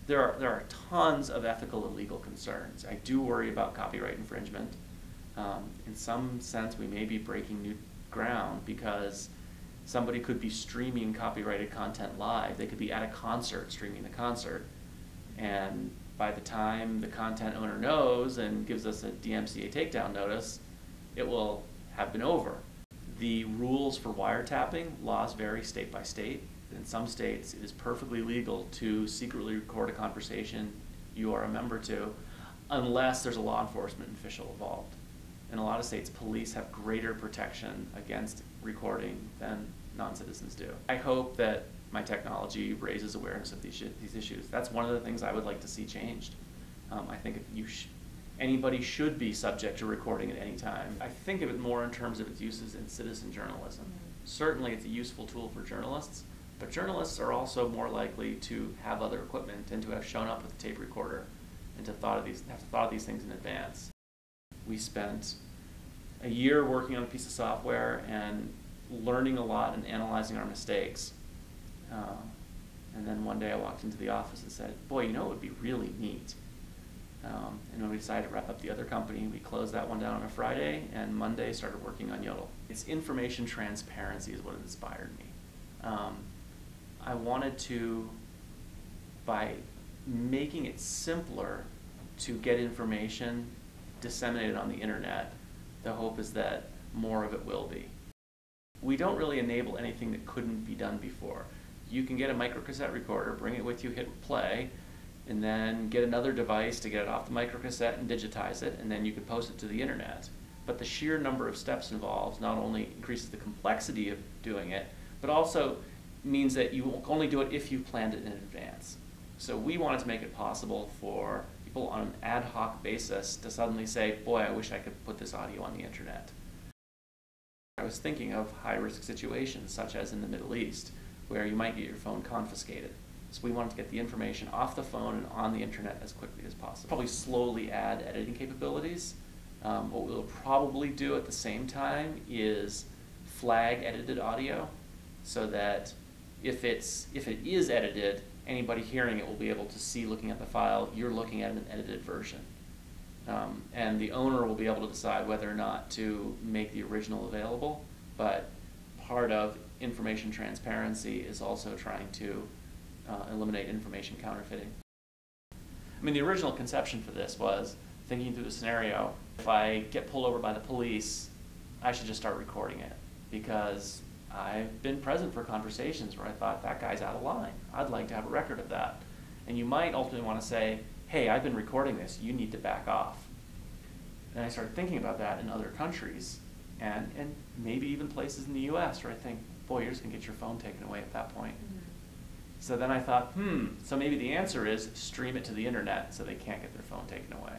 there are tons of ethical and legal concerns. I do worry about copyright infringement. In some sense, we may be breaking new ground because somebody could be streaming copyrighted content live. They could be at a concert streaming the concert, and by the time the content owner knows and gives us a DMCA takedown notice, it will have been over. The rules for wiretapping, laws vary state by state. In some states, it is perfectly legal to secretly record a conversation you are a member to, unless there's a law enforcement official involved. In a lot of states, police have greater protection against recording than non-citizens do. I hope that my technology raises awareness of these issues. That's one of the things I would like to see changed. I think anybody should be subject to recording at any time. I think of it more in terms of its uses in citizen journalism. Certainly it's a useful tool for journalists, but journalists are also more likely to have other equipment and to have shown up with a tape recorder and to have thought of these things in advance. We spent a year working on a piece of software and learning a lot and analyzing our mistakes. And then one day I walked into the office and said, boy, you know, it would be really neat. And when we decided to wrap up the other company, we closed that one down on a Friday, and Monday started working on Yodl. It's information transparency is what inspired me. I wanted to, by making it simpler to get information disseminated on the internet, the hope is that more of it will be. We don't really enable anything that couldn't be done before. You can get a microcassette recorder, bring it with you, hit play, and then get another device to get it off the microcassette and digitize it, and then you can post it to the internet. But the sheer number of steps involved not only increases the complexity of doing it, but also means that you will only do it if you've planned it in advance. So we wanted to make it possible for people on an ad hoc basis to suddenly say, boy, I wish I could put this audio on the internet. I was thinking of high-risk situations, such as in the Middle East, where you might get your phone confiscated. So we wanted to get the information off the phone and on the internet as quickly as possible. Probably slowly add editing capabilities. What we'll probably do at the same time is flag edited audio, so that if it is edited, anybody hearing it will be able to see, looking at the file, you're looking at an edited version. And the owner will be able to decide whether or not to make the original available, but part of information transparency is also trying to eliminate information counterfeiting. I mean, the original conception for this was thinking through the scenario, if I get pulled over by the police, I should just start recording it, because I've been present for conversations where I thought, that guy's out of line. I'd like to have a record of that. And you might ultimately want to say, hey, I've been recording this, you need to back off. And I started thinking about that in other countries, and maybe even places in the US where I think, boy, you're just going to get your phone taken away at that point. So then I thought, so maybe the answer is stream it to the internet so they can't get their phone taken away.